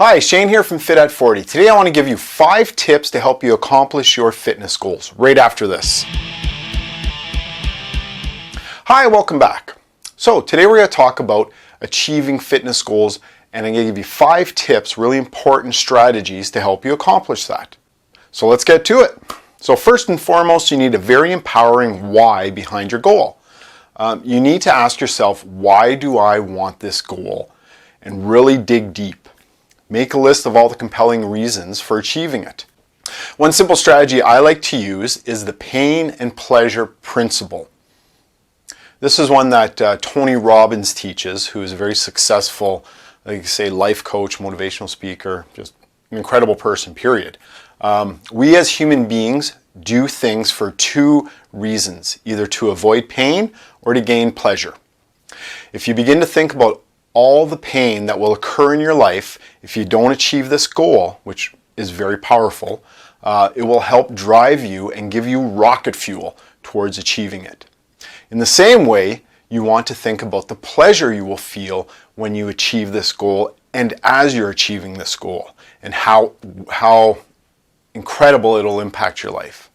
Hi, Shane here from Fit at 40. Today I want to give you 5 tips to help you accomplish your fitness goals right after this. Hi, welcome back. So today we're going to talk about achieving fitness goals, and I'm going to give you 5 tips, really important strategies to help you accomplish that. So let's get to it. So first and foremost, you need a very empowering why behind your goal. You need to ask yourself, why do I want this goal? And really dig deep. Make a list of all the compelling reasons for achieving it. One simple strategy I like to use is the pain and pleasure principle. This is one that Tony Robbins teaches, who is a very successful, like say, life coach, motivational speaker, just an incredible person, period. We as human beings do things for 2 reasons, either to avoid pain or to gain pleasure. If you begin to think about all the pain that will occur in your life if you don't achieve this goal, which is very powerful, it will help drive you and give you rocket fuel towards achieving it. In the same way, you want to think about the pleasure you will feel when you achieve this goal and as you're achieving this goal, and how incredible it'll impact your life.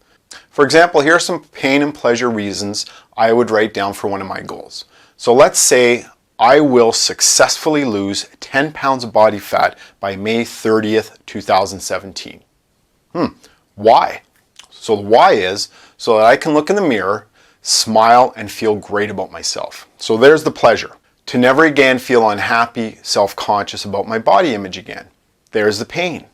For example, here are some pain and pleasure reasons I would write down for one of my goals. So let's say I will successfully lose 10 pounds of body fat by May 30th, 2017. Why? So the why is so that I can look in the mirror, smile, and feel great about myself. So there's the pleasure. To never again feel unhappy, self-conscious about my body image again. There's the pain.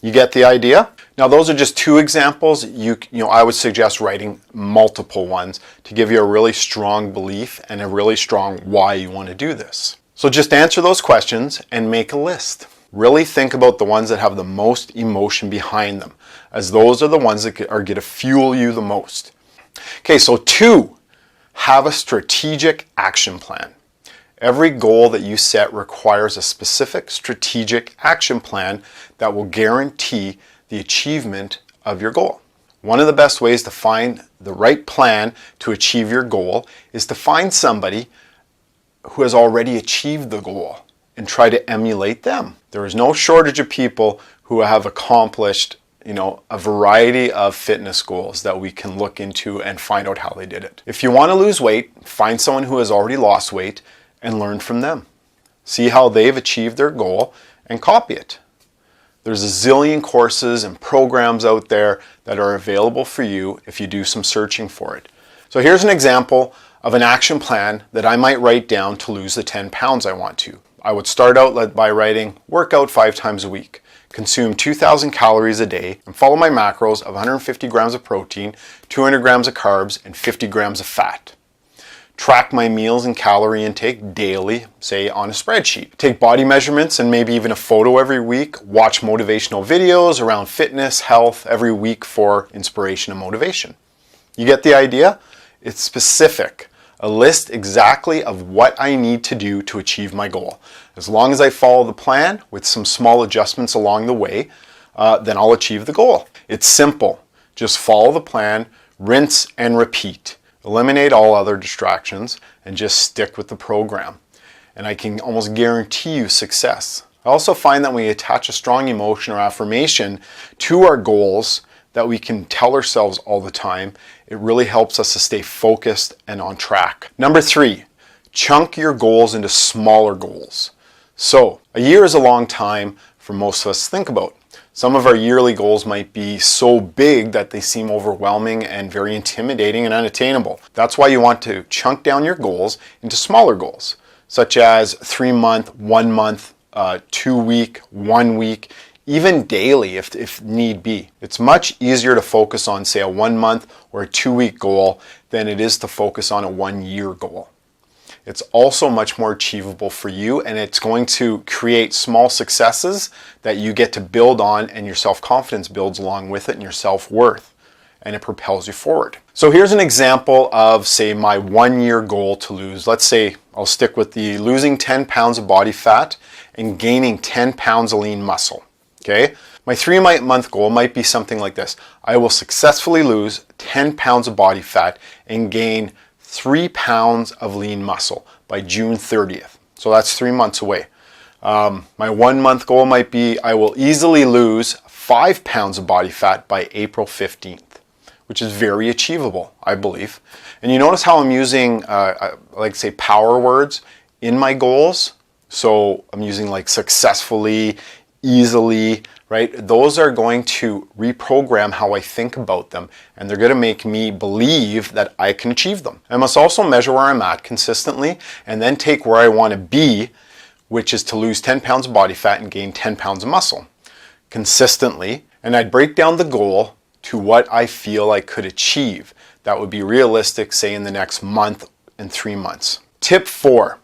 You get the idea? Now those are just 2 examples. I would suggest writing multiple ones to give you a really strong belief and a really strong why you want to do this. So just answer those questions and make a list. Really think about the ones that have the most emotion behind them, as those are the ones that are going to fuel you the most. Okay, so 2, have a strategic action plan. Every goal that you set requires a specific strategic action plan that will guarantee the achievement of your goal. One of the best ways to find the right plan to achieve your goal is to find somebody who has already achieved the goal and try to emulate them. There is no shortage of people who have accomplished a variety of fitness goals that we can look into and find out how they did it. If you want to lose weight, find someone who has already lost weight and learn from them. See how they've achieved their goal and copy it. There's a zillion courses and programs out there that are available for you if you do some searching for it. So here's an example of an action plan that I might write down to lose the 10 pounds I want to. I would start out by writing, work out 5 times a week, consume 2,000 calories a day, and follow my macros of 150 grams of protein, 200 grams of carbs, and 50 grams of fat. Track my meals and calorie intake daily, say on a spreadsheet. Take body measurements and maybe even a photo every week. Watch motivational videos around fitness, health every week for inspiration and motivation. You get the idea? It's specific. A list exactly of what I need to do to achieve my goal. As long as I follow the plan with some small adjustments along the way, then I'll achieve the goal. It's simple. Just follow the plan, rinse and repeat. Eliminate all other distractions and just stick with the program. And I can almost guarantee you success. I also find that when we attach a strong emotion or affirmation to our goals that we can tell ourselves all the time, it really helps us to stay focused and on track. Number 3, chunk your goals into smaller goals. So a year is a long time for most of us to think about. Some of our yearly goals might be so big that they seem overwhelming and very intimidating and unattainable. That's why you want to chunk down your goals into smaller goals, such as 3-month, 1 month, 2-week, 1 week, even daily if need be. It's much easier to focus on, say, a 1-month or a 2-week goal than it is to focus on a 1-year goal. It's also much more achievable for you, and it's going to create small successes that you get to build on, and your self-confidence builds along with it, and your self-worth, and it propels you forward. So here's an example of, say, my 1-year goal to lose. Let's say I'll stick with the losing 10 pounds of body fat and gaining 10 pounds of lean muscle. Okay? My 3-month goal might be something like this. I will successfully lose 10 pounds of body fat and gain 3 pounds of lean muscle by June 30th. So that's 3 months away. My 1 month goal might be I will easily lose 5 pounds of body fat by April 15th, which is very achievable, I believe. And you notice how I'm using, like say, power words in my goals. So I'm using like successfully, easily, right? Those are going to reprogram how I think about them, and they're going to make me believe that I can achieve them. I must also measure where I'm at consistently and then take where I want to be, which is to lose 10 pounds of body fat and gain 10 pounds of muscle consistently. And I'd break down the goal to what I feel I could achieve. That would be realistic, say in the next month and 3 months. Tip 4.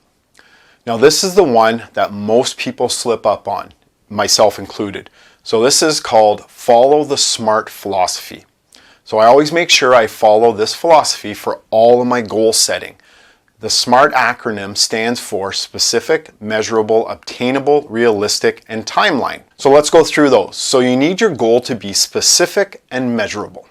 Now this is the one that most people slip up on, myself included. So this is called follow the SMART philosophy. So I always make sure I follow this philosophy for all of my goal setting. The SMART acronym stands for specific, measurable, obtainable, realistic, and timeline. So let's go through those. So you need your goal to be specific and measurable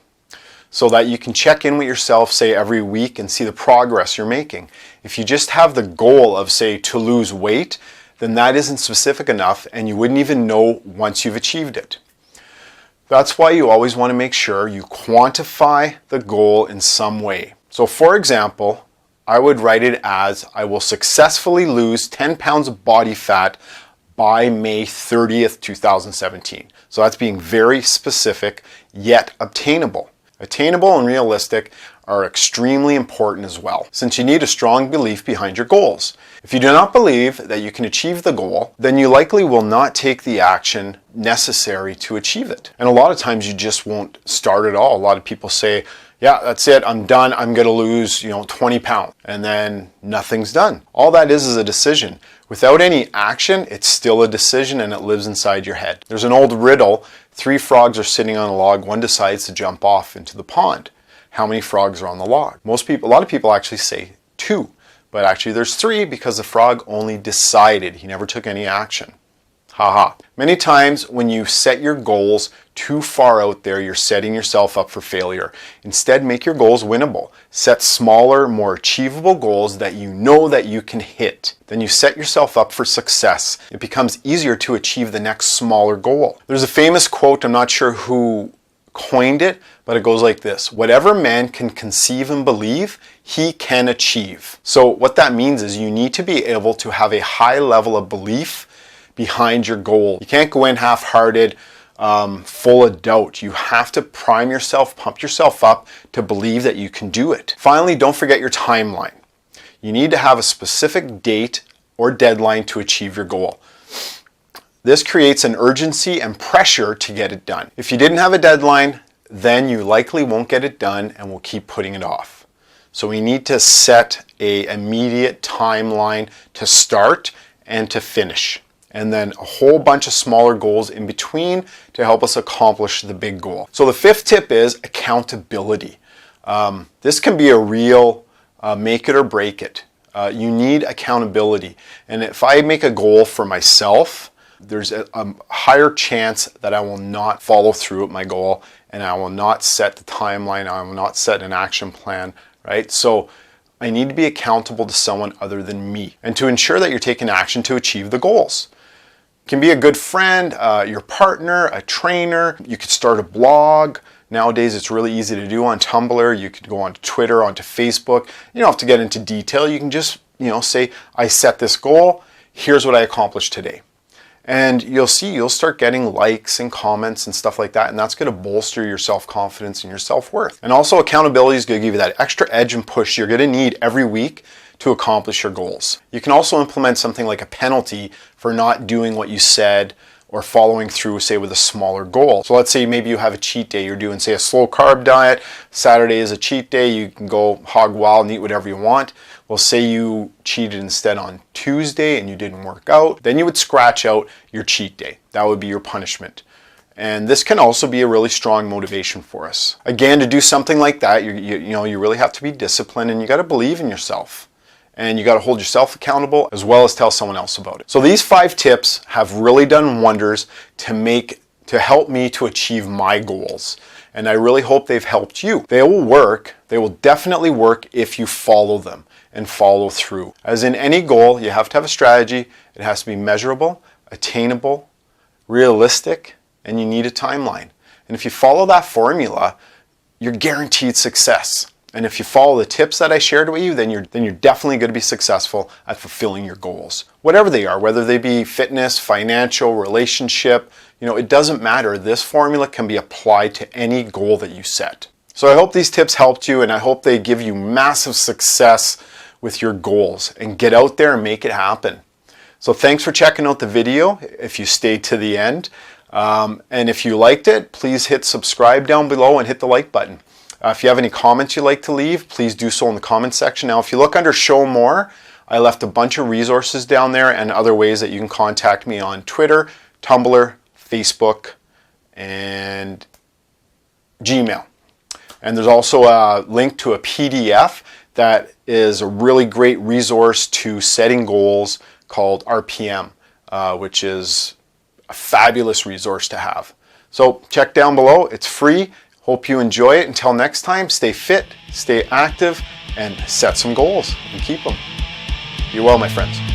so that you can check in with yourself, say every week, and see the progress you're making. If you just have the goal of, say, to lose weight, then that isn't specific enough and you wouldn't even know once you've achieved it. That's why you always want to make sure you quantify the goal in some way. So for example, I would write it as I will successfully lose 10 pounds of body fat by May 30th, 2017. So that's being very specific yet obtainable. Attainable and realistic are extremely important as well, since you need a strong belief behind your goals. If you do not believe that you can achieve the goal, then you likely will not take the action necessary to achieve it. And a lot of times you just won't start at all. A lot of people say, yeah, that's it, I'm done, I'm gonna lose 20 pounds, and then nothing's done. All that is a decision. Without any action, it's still a decision and it lives inside your head. There's an old riddle, 3 frogs are sitting on a log, one decides to jump off into the pond. How many frogs are on the log? A lot of people actually say 2, but actually there's 3 because the frog only decided, he never took any action. Haha. Many times when you set your goals too far out there, you're setting yourself up for failure. Instead, make your goals winnable. Set smaller, more achievable goals that you know that you can hit. Then you set yourself up for success. It becomes easier to achieve the next smaller goal. There's a famous quote, I'm not sure who coined it, but it goes like this: whatever man can conceive and believe, he can achieve. So what that means is you need to be able to have a high level of belief behind your goal. You can't go in half-hearted, full of doubt. You have to prime yourself, pump yourself up to believe that you can do it. Finally, don't forget your timeline. You need to have a specific date or deadline to achieve your goal. This creates an urgency and pressure to get it done. If you didn't have a deadline, then you likely won't get it done and will keep putting it off. So we need to set an immediate timeline to start and to finish, and then a whole bunch of smaller goals in between to help us accomplish the big goal. So the 5th tip is accountability. This can be a real make it or break it. You need accountability. And if I make a goal for myself, there's a higher chance that I will not follow through with my goal, and I will not set the timeline, I will not set an action plan, right? So I need to be accountable to someone other than me, and to ensure that you're taking action to achieve the goals. It can be a good friend, your partner, a trainer. You could start a blog. Nowadays it's really easy to do on Tumblr. You could go onto Twitter, onto Facebook. You don't have to get into detail. You can just say, I set this goal, here's what I accomplished today. And you'll start getting likes and comments and stuff like that, and that's going to bolster your self-confidence and your self-worth. And also accountability is going to give you that extra edge and push you're going to need every week to accomplish your goals. You can also implement something like a penalty for not doing what you said or following through, say, with a smaller goal. So let's say maybe you have a cheat day. You're doing, say, a slow carb diet. Saturday is a cheat day. You can go hog wild and eat whatever you want. Well, say you cheated instead on Tuesday and you didn't work out. Then you would scratch out your cheat day. That would be your punishment. And this can also be a really strong motivation for us. Again, to do something like that, you really have to be disciplined, and you got to believe in yourself. And you got to hold yourself accountable as well as tell someone else about it. So these 5 tips have really done wonders to help me to achieve my goals. And I really hope they've helped you. They will work. They will definitely work if you follow them. and follow through. As in any goal, you have to have a strategy. It has to be measurable, attainable, realistic, and you need a timeline. And if you follow that formula, you're guaranteed success. And if you follow the tips that I shared with you, then you're definitely going to be successful at fulfilling your goals. Whatever they are, whether they be fitness, financial, relationship, it doesn't matter. This formula can be applied to any goal that you set. So I hope these tips helped you, and I hope they give you massive success with your goals, and get out there and make it happen. So thanks for checking out the video if you stayed to the end. And if you liked it, please hit subscribe down below and hit the like button. If you have any comments you'd like to leave, please do so in the comment section. Now, if you look under Show More, I left a bunch of resources down there and other ways that you can contact me on Twitter, Tumblr, Facebook, and Gmail. And there's also a link to a PDF that is a really great resource to setting goals called RPM, which is a fabulous resource to have. So check down below, it's free. Hope you enjoy it. Until next time, stay fit, stay active, and set some goals and keep them. Be well, my friends.